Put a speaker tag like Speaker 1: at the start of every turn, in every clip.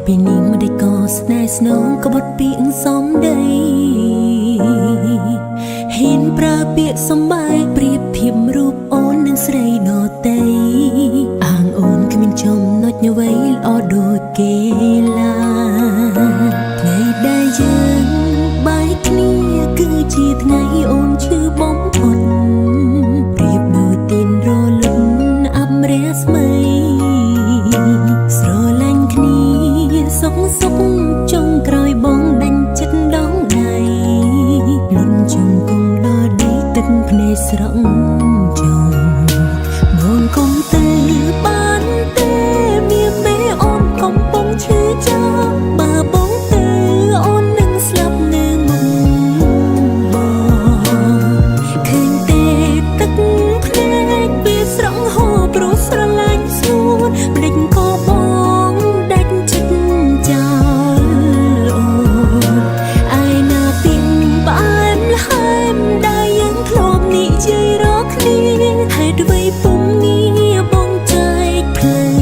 Speaker 1: ពេលនេះមិនได้ក៏ស្នេហ៍ស្នងក៏បត់ពីអង្សំដីហ៊ានប្រើពាក្យសំបាយប្រៀបធៀបរូបអូននឹងស្រីដទៃអាងអូនគ្មានចំណុចអ្វីល្អដូចគេឡើយថ្ងៃដែលយើងបែកគ្នាគឺជាថ្ងៃអូនឈឺបំផុតប្រៀបដូចទៀនរលឹមអមរស្មីស្រឡាញ់គ្នាសុខសុខចុងក្រោយបងដាច់ចិត្តដងដៃលុនជុំគុំដល់ដីទឹកភ្នែកស្រង់ចង់បងកុំទៅបានទេមានមេអូនកំពុងឈឺចាប់បើបងទៅអូននឹងស្លាប់នៅមុខបងឃើញទេទឹកភ្នែកវាស្រង់ហូរព្រោះស្រឡាញ់ស្រួលភ្លេចក៏បងដាច់ចិត្តចោលអូនអាយណាពីងបានហែមដែលយើងធ្លាប់និយាយរកគ្នាហេតុអ្វីពុំងារបងចែកផ្លូវ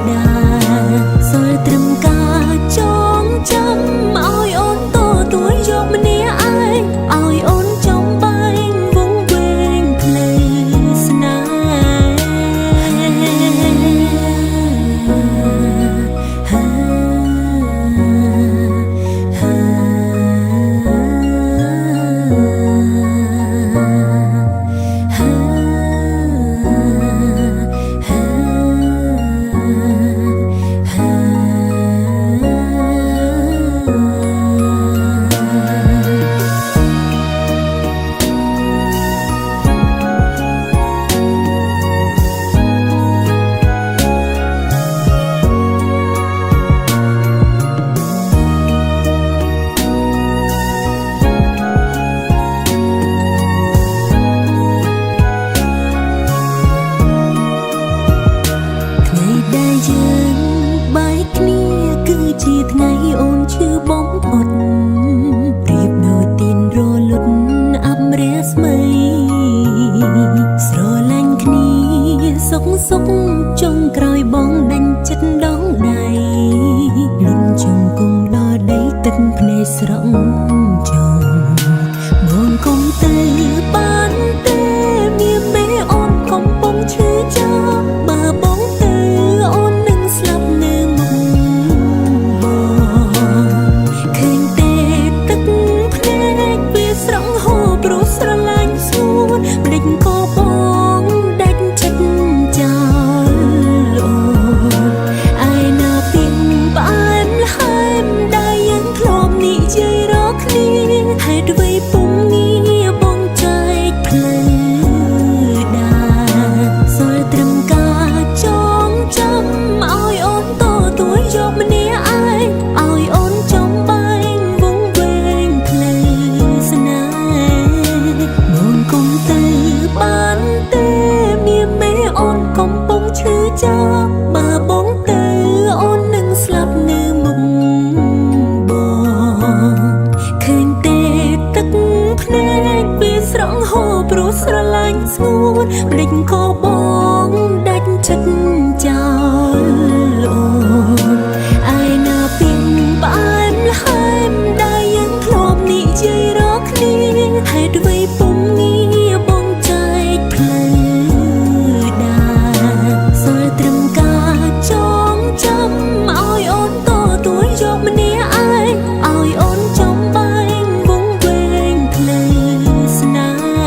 Speaker 1: ដែរសល់ត្រឹមការចងចាំឲ្យអូនតទួយយកម្នាក់ឯងឲ្យអូនចំបែងវងវែងផ្លូវស្នេយើងបែកគ្នាគឺជាថ្ងៃអូនឈឺបំផុតប្រៀបដូចទៀនរលត់អមរស្មីស្រឡាញ់គ្នាសុខសុខចុងក្រោយបងដាច់ចិត្តដងដៃលុនជុំគុំដល់ដីទឹកភ្នែកស្រង់ចង់បងកុំទៅបានទេមានមេអូនកំពុងឈឺចាប់បើបងទៅអូននឹងស្លាប់នៅមុខបងឃើញទេទឹកភ្នែកវាស្រង់ហូរព្រោះស្រឡាញ់ស្រួលភ្លេចក៏បងដាច់ចិត្តចោលអូនអាយណាពីងបានហែមដែលយើងធ្លាប់និយាយរកគ្នាហេតុអ្វីពុំងារបងចែកផ្លូវដែរសល់ត្រឹមការចងចាំឲ្យអូនតទួយយកម្នាក់ឯងឲ្យអូនចំបែងវងវែងផ្លូវស្នេហ៍បងកុំទៅបានទេមានមេអូនកំពុងឈឺចាប់បើបងទៅអូននឹងស្លាប់នៅមុខបងឃើញទេទឹកភ្នែកវាស្រង់ហូរព្រោះស្រឡាញ់ស្ងួនភ្លេចក៏បងដាច់ចិត្តចោលអូនអាយណាពីងបានហែមដែលយើងធ្លាប់និយាយរកគ្នាហេតុអ្វីពុំងារបងចែកផ្លូវដែរសល់ត្រឹមការចងចាំឲ្យអូនតទួយយកម្នាក់ឯងឲ្យអូនចំបែងវងវែងផ្លូវស្នេហ៍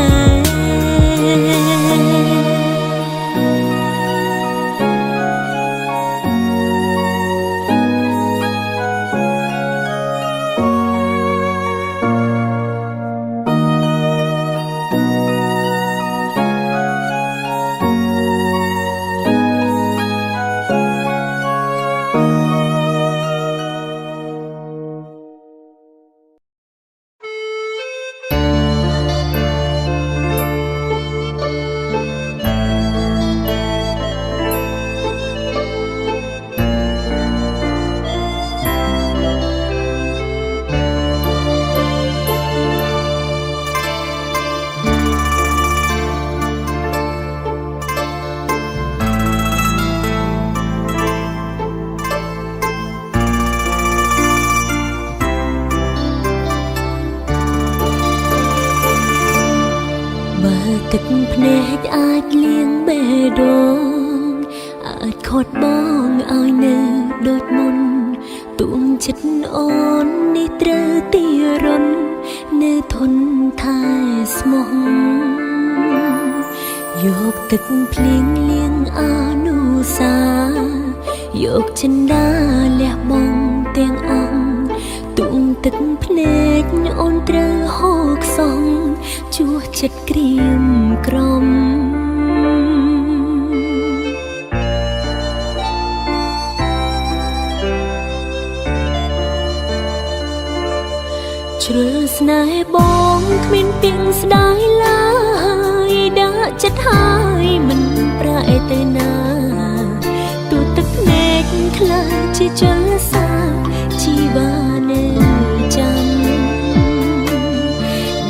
Speaker 1: ទឹកភ្នែកអាចលៀងបេះដូងអាចខត់បងឲ្យនៅដូចមុនទួងចិត្តអូននេះត្រូវទីរននៅធនថែស្មោះយកទឹកភ្លៀងលៀងអនុសាយកចិន្តាលះបងទាំងអង្គទួងទឹកភ្នែកអូនត្រូវហូរខ្សងជួសចិត្តក្រៀមក្រំជ្រុលស្នេហ៍បងគ្មានពីងស្ដាយឡើយដាក់ចិត្តហើយមិនប្រែទៅណាទូទឹកភ្នែកខ្លាចជាជលសាជីវ៉ានៅចាំ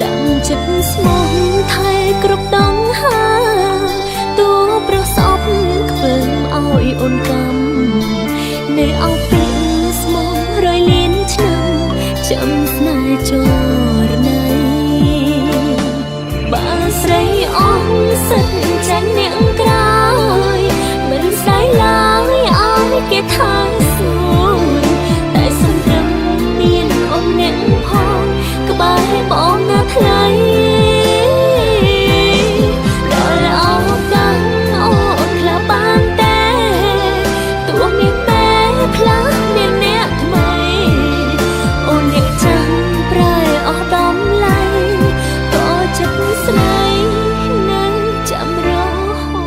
Speaker 1: ដាំចិត្តស្មោះថែគ្រប់ដងហាតួប្រសពខ្ពើមឲ្យអូនកំនៅអោពីស្មោះរយលៀនឆ្នាំចាំស្នេហ៍ចរណៃបើស្រីអងសិតចាញ់អ្នកក្រោយមិនស្ដាយឡើយឲ្យគេថាសួរតែសំត្រឹមមានអូនអ្នកផងក្បែរបងណាថ្លៃដល់អោកាំងអូនខ្លះបានតែទួមានតែផ្លាស់មានអ្នកថ្មីអូនអ្នកចាំប្រែអស់ដំឡៃក៏ចិត្តស្នេហ៍នៅចាំរហូ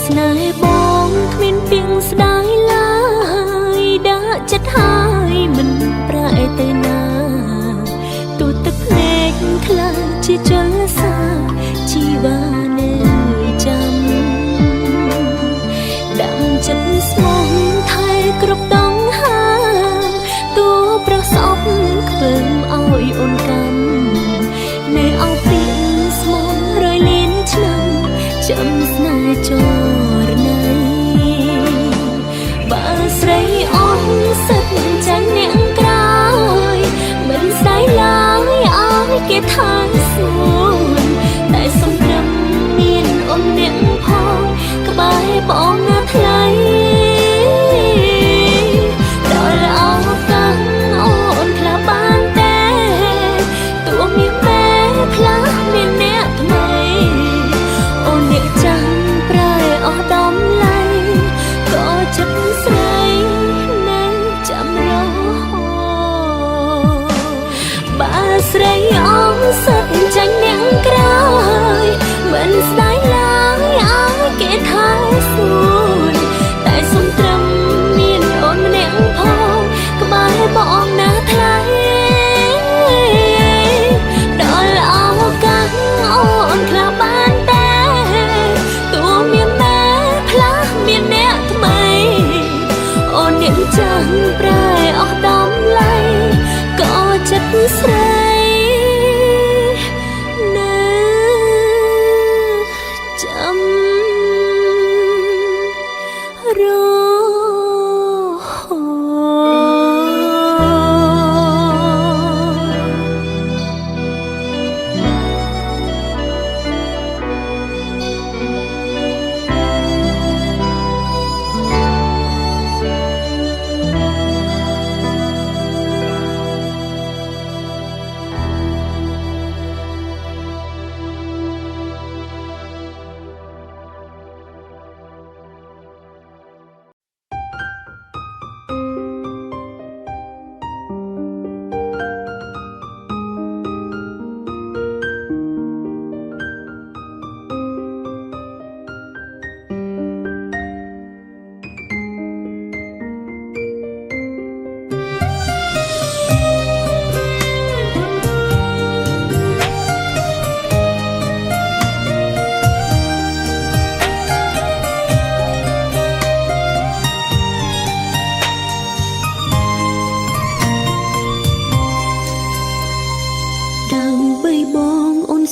Speaker 1: ស្នេហ៍បងគ្មានពីងស្ដាយឡើយដាក់ចិត្តហើយមិនប្រែទៅណាទូទឹកភ្នែកខ្លាចជាជលសាជីវ៉ានៅចាំដាំចិត្តស្មោះថែគ្រប់ដងហាតួប្រសពខ្ពើមឲ្យអូនកំនៅអោពីស្មោះរយលៀនឆ្នាំចាំស្នេហ៍ចរណៃបើស្រីអងសិតចាញ់អ្នកក្រោយមិនស្ដាយឡើយឲ្យគេថាសួរតែសំត្រឹមមានអូនអ្នកផងក្បែរបងណាថ្លៃដល់អោកាំងអូនខ្លះបានតែទួមានតែផ្លាស់មានអ្នកថ្មីអូនអ្នកចាំប្រែអស់ដំឡៃក៏ចិត្តស្រីនៅចាំរហូតបើស្រីអងសិតចាញ់អ្នកក្រោយមិនស្ដាយឡើយឲ្យគេថាសួរតែសំត្រឹមមានអូនម្នាក់ផងក្បែរបងណាថ្លៃដល់អោកាំងអូនខ្លះបានតែទួមានតែផ្លាស់មានអ្នកថ្មីអូនអ្នកចាំប្រែអស់ដំឡៃក៏ចិត្តស្រីនៅចាំរហូត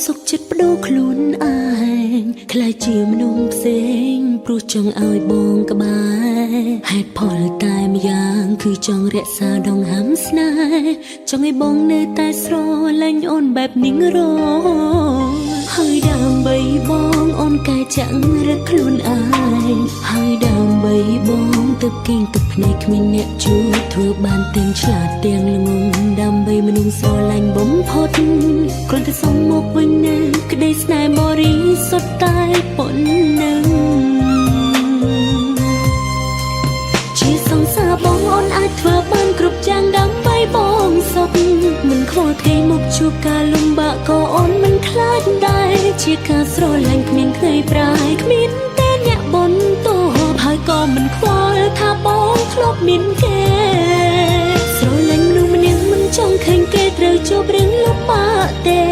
Speaker 1: សុខចិត្តបដូរខ្លួនឯងខ្លាចជាមនុស្សផ្សេងព្រោះចង់ឲ្យបងក្បែរហេតុផលតែម្យ៉ាងគឺចង់រក្សាដងហាំស្នេហ៍ចង់ឲ្យបងនៅតែស្រឡាញ់អូនបែបនេះរហើយដើម្បីបងអូនកែចាក់រឹកខ្លួនឯងហើយដើម្បីបងទៅគៀងទឹកភ្នែកគ្មានអ្នកជួយធ្វើបានទាំងឆ្លាតទាំងល្ងងដើម្បីមនុស្សស្រឡាញ់បំផុតគ្រាន់តែសុំមកវិញនៅក្តីស្នេហ៍បរិសុទ្ធតែប៉ុណ្ណឹងជាសង្សារបងអូនអាចធ្វើបានគ្រប់យ៉ាងដើម្បីបងសុខមិនខ្វល់ថ្ងៃមុខជួបការលំបាកក៏អូនមិនខ្លាចដែរជាការស្រឡាញ់គ្មានថ្ងៃប្រែគ្មានតែអ្នកបនទោសហើយក៏មិនខ្វល់ថាបងធ្លាប់មានគេស្រឡាញ់មនុស្សម្នាក់មិនចង់ឃើញគេត្រូវជួបរឿងលំបាកទេ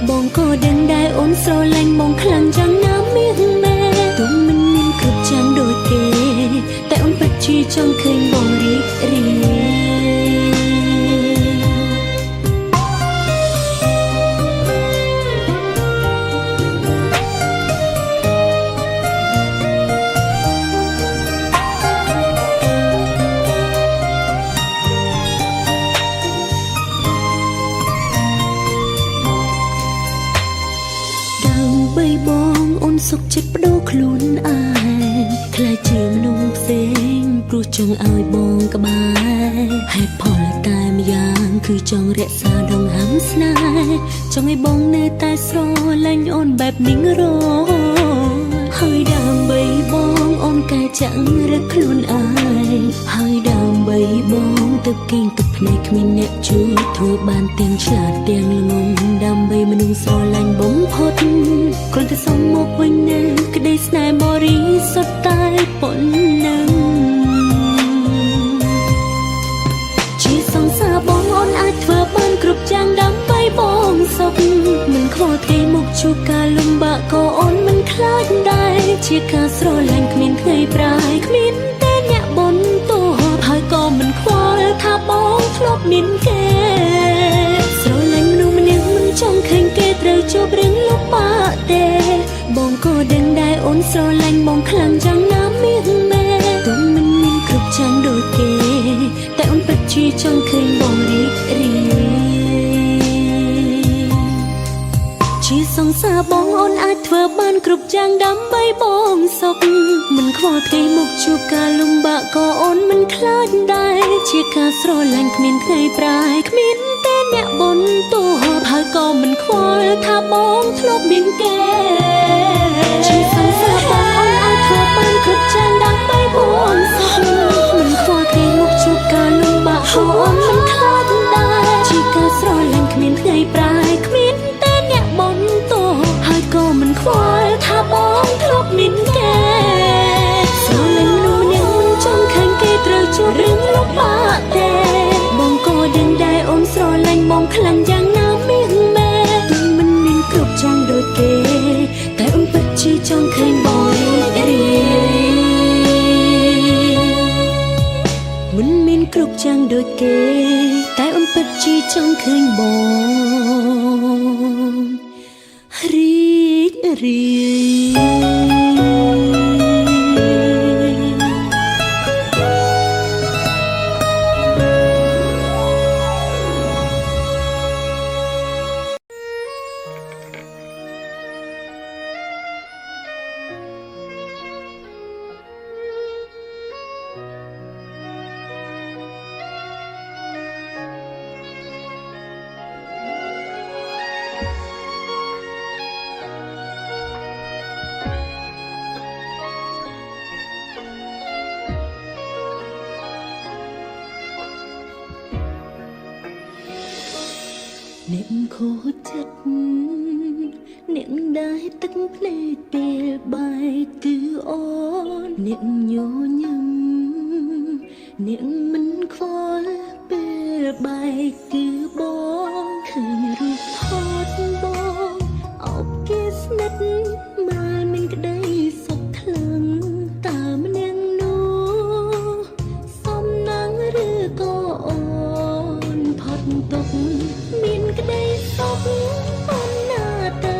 Speaker 1: បងក៏ដឹងដែរអូនស្រឡាញ់បងខ្លាំងយ៉ាងណាមានមែនទោះមិនមានគ្រប់យ៉ាងដូចគេតែអូនពិតជាចង់ឃើញបងរីករាយបងអូនសុខចិត្តបដូរខ្លួនឯងខ្លាចជាមនុស្សផ្សេងព្រោះចង់ឲ្យបងក្បែរហេតុផលតែម្យ៉ាងគឺចង់រក្សាដងហាំស្នេហ៍ចង់ឲ្យបងនៅតែស្រឡាញ់អូនបែបនេះហើយដើម្បីបងអូនកែចាក់រឹកខ្លួនឯងហើយដើម្បីបងទៅគៀងទឹកភ្នែកគ្មានអ្នកជួយធ្វើបានទាំងឆ្លាតទាំងល្ងងដើម្បីមនុស្សស្រឡាញ់បំផុតគ្រាន់តែសុំមកវិញនៅក្តីស្នេហ៍បរិសុទ្ធតែប៉ុណ្ណឹងជាសង្សារបងអូនអាចធ្វើបានគ្រប់យ៉ាងដើម្បីបងសុខមិនខ្វល់ថ្ងៃមុខជួបការលំបាកក៏អូនមិនខ្លាចដែរជាការស្រឡាញ់គ្មានថ្ងៃប្រែគ្មានតែអ្នកបនទោសហើយក៏មិនខ្វល់ថាបងធ្លាប់មានគេស្រឡាញ់មនុស្សម្នាក់មិនចង់ឃើញគេត្រូវជួបរឿងលំបាកទេបងក៏ដឹងដែរអូនស្រឡាញ់បងខ្លាំងយ៉ាងណាមានមែនទោះមិនមានគ្រប់យ៉ាងដូចគេតែអូនពិតជាចង់ឃើញបងរីករាយជាសង្សារបងអូនអាចធ្វើបានគ្រប់យ៉ាងដើម្បីបងសុខមិនខ្វល់ថ្ងៃមុខជួបការលំបាកក៏អូនមិនខ្លាចដែរជាការស្រឡាញ់គ្មានថ្ងៃប្រែគ្មានតែអ្នកបនទោសហើយក៏មិនខ្វល់ថាបងធ្លាប់មានគេជាសង្សារបងអូនអាចធ្វើបានគ្រប់យ៉ាងដើម្បីបងសុខមិនខ្វល់ថ្ងៃមុខជួបការលំបាកក៏អូនមិនខ្លាចដែរជាការស្រឡាញ់គ្មានថ្ងៃប្រែគ្មានតែអ្នកបនទោសហើយក៏មិនខ្វល់ថាបងធ្លាប់មានគេស្រឡាញ់មនុស្សម្នាក់មិនចង់ឃើញគេត្រូវជួបរឿងលំបាកទេបងក៏ដឹងដែរអូនស្រឡាញ់បងខ្លាំងយ៉ាងណាមានមែនទោះមិនមានគ្រប់យ៉ាងដូចគេតែអូនពិតជាចង់ឃើញបងរីករាយមិនមានគ្រប់យ៉ាងដូចគេតែអូនពិតជាចង់ឃើញបងរីករាយអ្នកខូចចិត្តអ្នកដែលទឹកភ្នែកពេលបែកគឺអូនអ្នកញញឹមអ្នកមិនខ្វល់ពេលបែកគឺបងឃើញរូបថតបងអោបគេស្និទ្ធមើលមានក្តីសុខខ្លាំងតាមនាងនោះសំណាងឬក៏អូនផុតទុកមានក្តីសុខប៉ុណ្ណាទៅ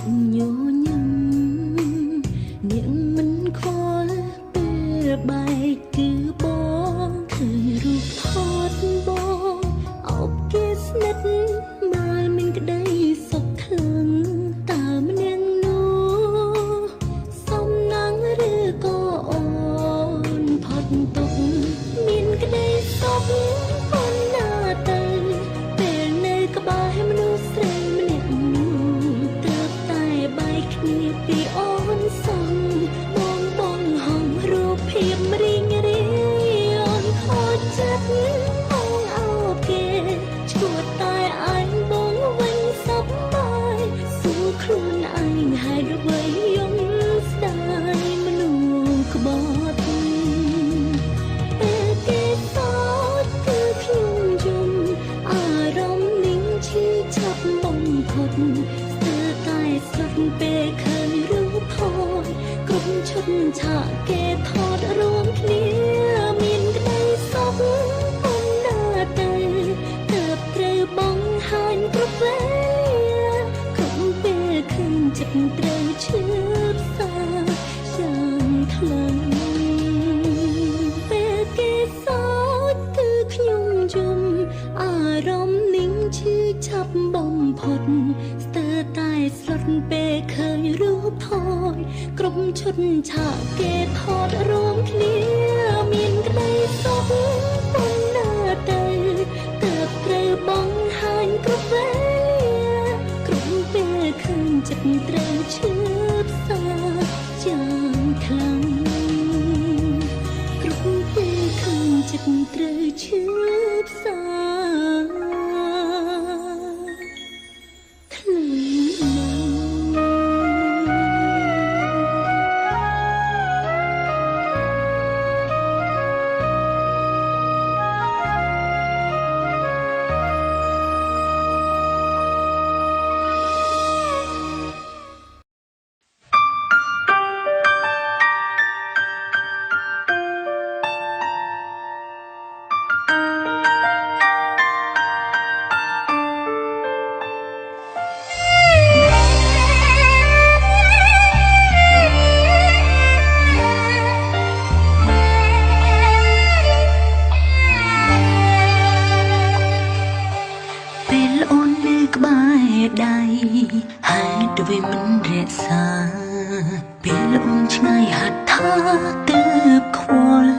Speaker 1: ញញឹមនាងមិនខ្វល់ពេលបែកគឺបងឃើញរូបថតបងអោបគេស្និទ្ធមើលមានក្តីសុខខ្លាំងតើម្នាក់នោះសំណាងឬក៏អូនផុតទុកមានក្តីសុខអូនណាទៅពេលនៅក្បែរមនុស្សស្រីម្នាក់ទើបតែបែកគ្នាពីអូនសោះបងហងរូបភាពរៀងរាយអូនខូចចិត្តបងអោបគេឈួតតែឯងបងវិញសប្បាយសួរខ្លួនឯងហេតុអ្វីយំស្ដាយមនុស្សក្បត់ពេលគេសោតគឺខ្ញុំយំអារម្មណ៍នឹងឈឺចាប់បំផុតស្ទើរតែស្លុតពេលឃើញរូបថតគ្រប់ឈុតឆាកគេថតរួមគ្នាមានក្តីសុខអូនណាទៅទើបត្រូវបងហាញគ្រប់វេលាគ្រប់ពេលឃើញចិត្តត្រូវឈឺផ្សាយ៉ាងខ្លាំងពេលគេសោតគឺខ្ញុំយំអារម្មណ៍នឹងឈឺចាប់បំផុតស្ទើរតែស្លុតពេលឃើញរូបថតគ្រប់ឈុតឆាកគេថតរួមគ្នាមានក្តីសុខអូនណាទៅទើបត្រូវបងហាញគ្រប់វេលាគ្រប់ពេលឃើញចិត្តត្រូវឈឺផ្សាយ៉ាងខ្លាំងគ្រប់ពេលឃើញចិត្តត្រូវឈឺផ្សាខ្លាំងណាស់ដៃហេតុអ្វីមិនរក្សាពេលអូនឆ្ងាយហាត់ថាទើបខ្វល់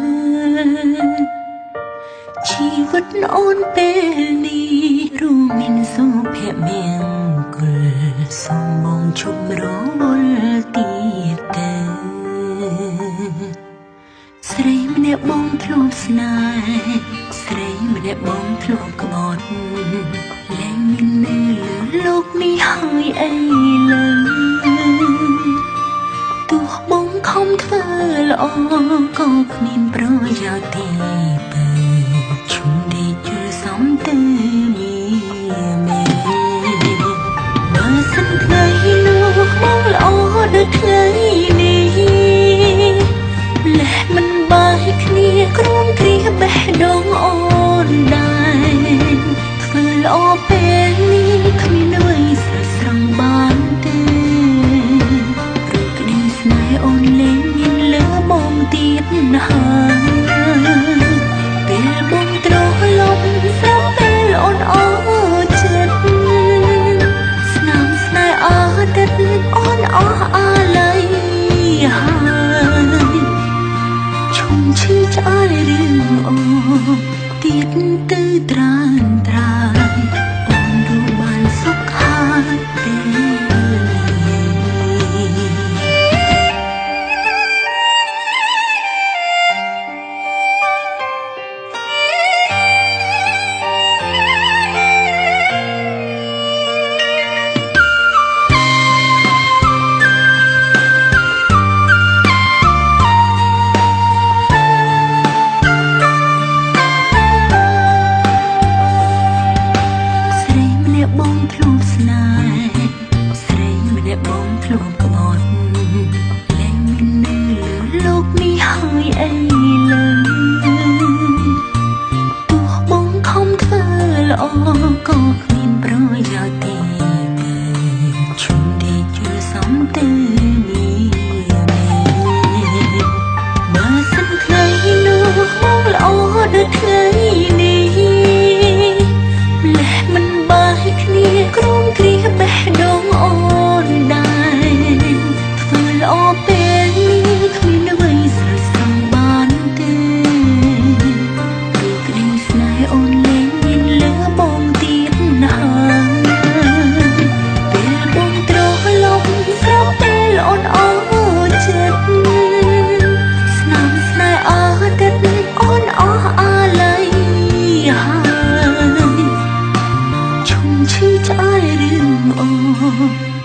Speaker 1: ជីវិតអូនពេលនេះរួមមានសុភមង្គលសូមបងជប់រវល់ទៀតទៅស្រីម្នាក់បងធ្លាប់ស្នេហ៍ស្រីម្នាក់បងធ្លាប់ក្បត់លែងមាននៅលើលោកនេះហើយអីឡើយទោះបងខំធ្វើល្អក៏គ្មានប្រយោជន៍ទេបើជុំដេកយល់សំទៅមានមែនបើសិនថ្ងៃនោះបងល្អដូចថ្ងៃនេះម្លេះមិនបាយគ្នាក្រុមគ្រាបេះដូងអូនដែរធ្វើល្អពេលនេះគ្មានអ្វីស្រស់ស្រង់បានទេព្រោះក្តីស្នេហ៍អូនលែងមានលើបងទៀតហើយពេលបងត្រឡប់ស្រស់ពេលអូនអស់ចិត្តស្នាមស្នេហ៍អាទិត្យអូនអស់អាល័យហើយឈុំឈឺឆ្អើយរឿងអូទៀតទៅត្រានត្រាយអូនรู้បានសុខហើយទេបងធ្លាប់ស្នេហ៍ស្រីម្នាក់បងធ្លាប់ក្បត់លែងមាននៅលើលោកនេះហើយអីឡើយទោះបងខំធ្វើល្អក៏គ្មានប្រយោជន៍ទេបើជុំដេកយល់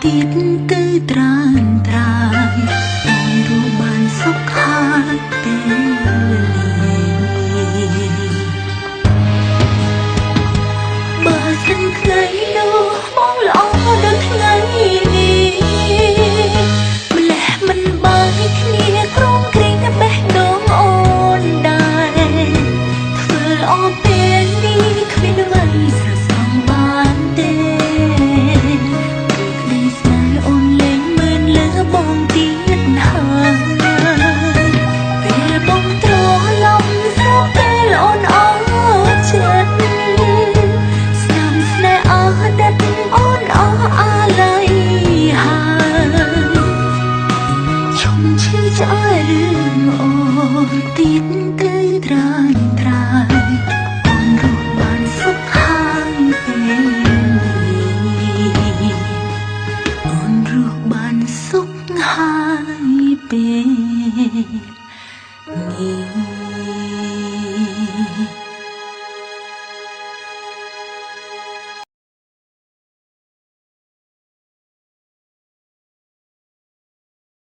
Speaker 1: ទៀតគឺត្រានត្រាយអូនរស់បានសុខហើយពេលបើសិនថ្ងៃនោះបងល្អដូចថ្ងៃនេះម្លេះមិនបាយគ្នាក្រំគ្រីបេះដូងអូនដែរធ្វើល្អពេលនេះគ្មានអ្វីស្រសងបានទេក្តីស្នេហ៍អូនលែងមើលលើបងទៀតហើយពេលបងត្រឡប់ស្រាប់ពេលអូនអស់ចិត្តស្នាមស្នេហ៍អតីតអូនអស់អាល័យហើយឈុំឈឺឆ្អើយរឿងអូនទៀតគឺត្រាញត្រាយអូនរស់បានសុខហើយពេលនេះអូនរស់បានសុខហើយពេល